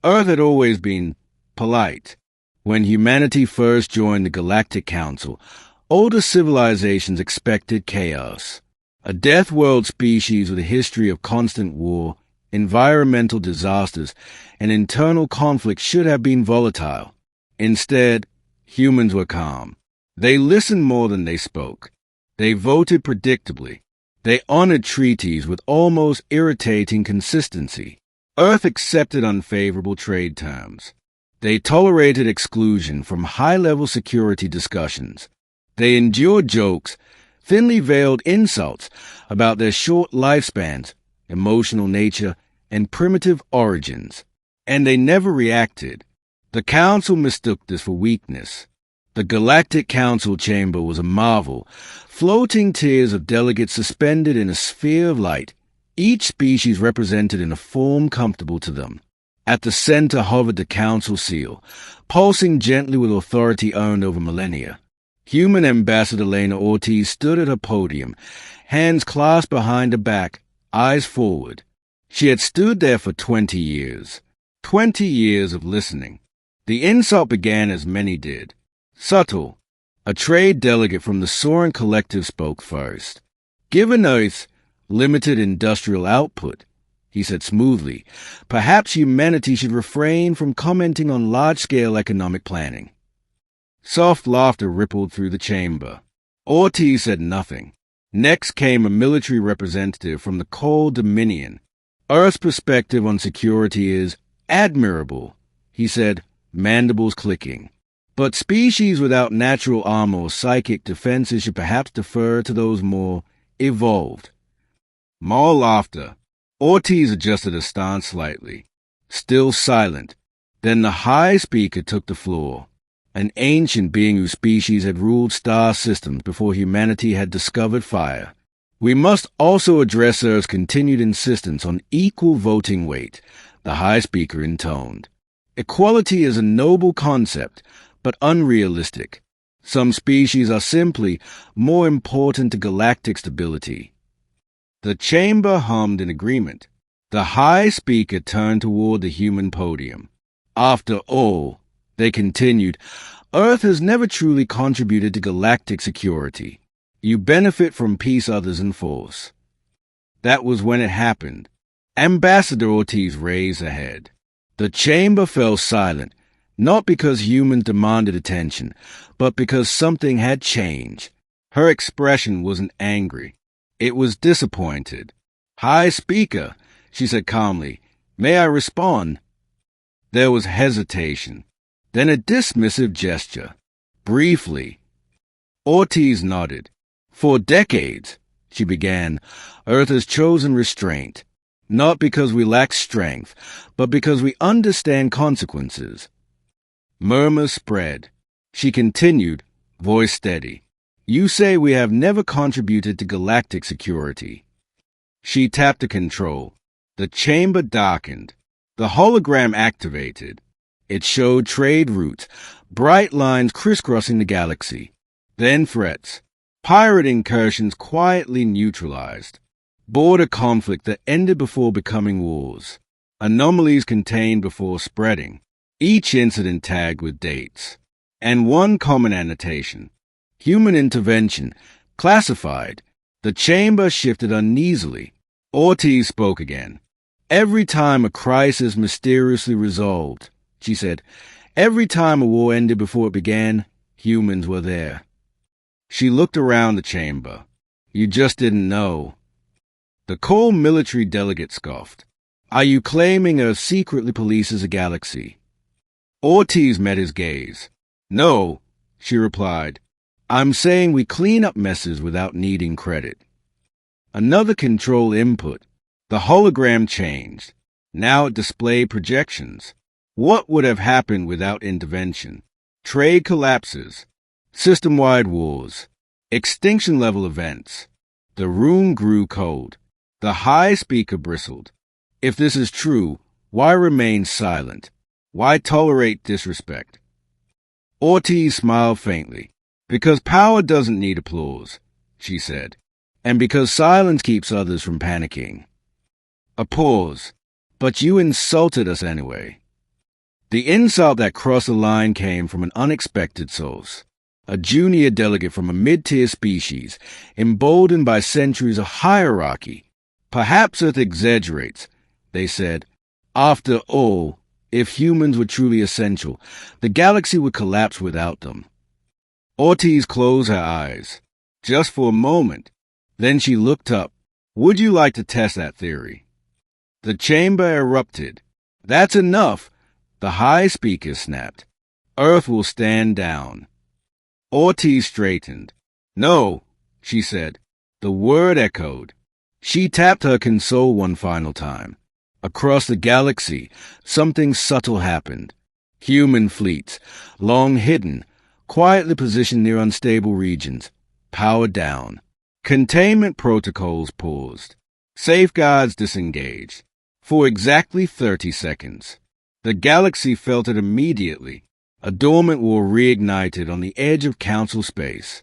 Earth had always been polite. When humanity first joined the Galactic Council, older civilizations expected chaos. A death-world species with a history of constant war, environmental disasters, and internal conflict should have been volatile. Instead, humans were calm. They listened more than they spoke. They voted predictably. They honored treaties with almost irritating consistency. Earth accepted unfavorable trade terms. They tolerated exclusion from high-level security discussions. They endured jokes, thinly veiled insults about their short lifespans, emotional nature, and primitive origins. And they never reacted. The Council mistook this for weakness. The Galactic Council chamber was a marvel, floating tiers of delegates suspended in a sphere of light, each species represented in a form comfortable to them. At the center hovered the Council seal, pulsing gently with authority earned over millennia. Human Ambassador Lena Ortiz stood at her podium, hands clasped behind her back, eyes forward. She had stood there for 20 years. 20 years of listening. The insult began as many did. Subtle. A trade delegate from the Soaring Collective spoke first. Given Earth's limited industrial output, he said smoothly, perhaps humanity should refrain from commenting on large-scale economic planning. Soft laughter rippled through the chamber. Ortiz said nothing. Next came a military representative from the Cold Dominion. Earth's perspective on security is admirable, he said, mandibles clicking. But species without natural armor or psychic defenses should perhaps defer to those more evolved. More laughter. Ortiz adjusted her stance slightly. Still silent. Then the High Speaker took the floor. An ancient being whose species had ruled star systems before humanity had discovered fire. We must also address Earth's continued insistence on equal voting weight, the High Speaker intoned. Equality is a noble concept, but unrealistic. Some species are simply more important to galactic stability. The chamber hummed in agreement. The High Speaker turned toward the human podium. After all, they continued, Earth has never truly contributed to galactic security. You benefit from peace, others enforce. That was when it happened. Ambassador Ortiz raised her head. The chamber fell silent, not because humans demanded attention, but because something had changed. Her expression wasn't angry. It was disappointed. High Speaker, she said calmly, may I respond? There was hesitation, then a dismissive gesture. Briefly, Ortiz nodded. For decades, she began, Earth has chosen restraint, not because we lack strength, but because we understand consequences. Murmurs spread. She continued, voice steady. You say we have never contributed to galactic security. She tapped the control. The chamber darkened. The hologram activated. It showed trade routes, bright lines crisscrossing the galaxy. Then threats. Pirate incursions quietly neutralized. Border conflict that ended before becoming wars. Anomalies contained before spreading. Each incident tagged with dates. And one common annotation. Human intervention. Classified. The chamber shifted uneasily. Ortiz spoke again. Every time a crisis mysteriously resolved, she said, every time a war ended before it began, humans were there. She looked around the chamber. You just didn't know. The cold military delegate scoffed. Are you claiming Earth secretly polices a galaxy? Ortiz met his gaze. No, she replied. I'm saying we clean up messes without needing credit. Another control input. The hologram changed. Now it displayed projections. What would have happened without intervention? Trade collapses. System-wide wars. Extinction-level events. The room grew cold. The High Speaker bristled. If this is true, why remain silent? Why tolerate disrespect? Ortiz smiled faintly. Because power doesn't need applause, she said, and because silence keeps others from panicking. A pause. But you insulted us anyway. The insult that crossed the line came from an unexpected source. A junior delegate from a mid-tier species, emboldened by centuries of hierarchy. Perhaps Earth exaggerates, they said. After all, if humans were truly essential, the galaxy would collapse without them. Ortiz closed her eyes, just for a moment. Then she looked up. Would you like to test that theory? The chamber erupted. That's enough, the high speaker snapped. Earth will stand down. Ortiz straightened. No, she said. The word echoed. She tapped her console one final time. Across the galaxy, something subtle happened. Human fleets, long hidden, quietly positioned near unstable regions, powered down. Containment protocols paused. Safeguards disengaged. For exactly 30 seconds. The galaxy felt it immediately. A dormant war reignited on the edge of Council space.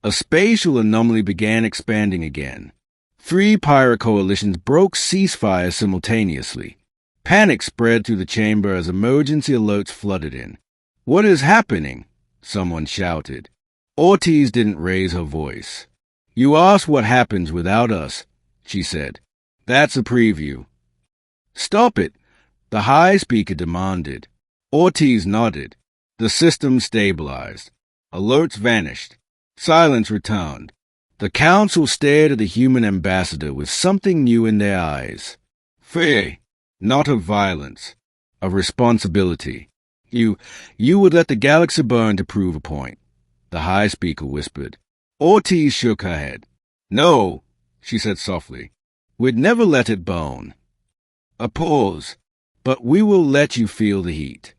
A spatial anomaly began expanding again. 3 pirate coalitions broke ceasefire simultaneously. Panic spread through the chamber as emergency alerts flooded in. What is happening? Someone shouted. Ortiz didn't raise her voice. You asked what happens without us, she said. That's a preview. Stop it, the high speaker demanded. Ortiz nodded. The system stabilized. Alerts vanished. Silence returned. The council stared at the human ambassador with something new in their eyes. Fear, not of violence, of responsibility. You would let the galaxy burn to prove a point, the high speaker whispered. Ortiz shook her head. No, she said softly. We'd never let it burn. A pause. But we will let you feel the heat.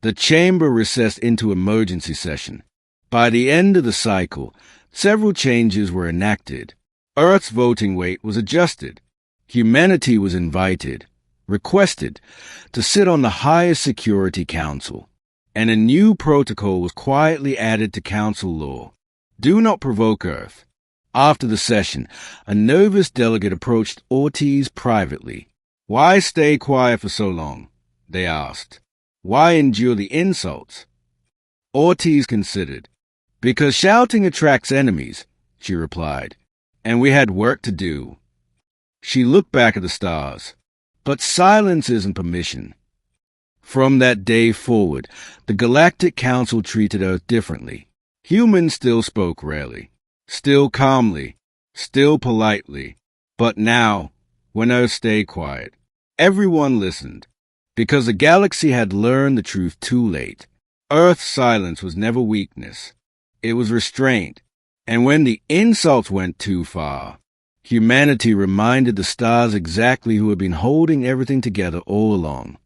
The chamber recessed into emergency session. By the end of the cycle, several changes were enacted. Earth's voting weight was adjusted. Humanity was invited, requested, to sit on the highest security council. And a new protocol was quietly added to council law. Do not provoke Earth. After the session, a nervous delegate approached Ortiz privately. Why stay quiet for so long? They asked. Why endure the insults? Ortiz considered. Because shouting attracts enemies, she replied, and we had work to do. She looked back at the stars. But silence isn't permission. From that day forward, the Galactic Council treated Earth differently. Humans still spoke rarely, still calmly, still politely. But now, when Earth stayed quiet, everyone listened, because the galaxy had learned the truth too late. Earth's silence was never weakness. It was restraint. And when the insults went too far, humanity reminded the stars exactly who had been holding everything together all along.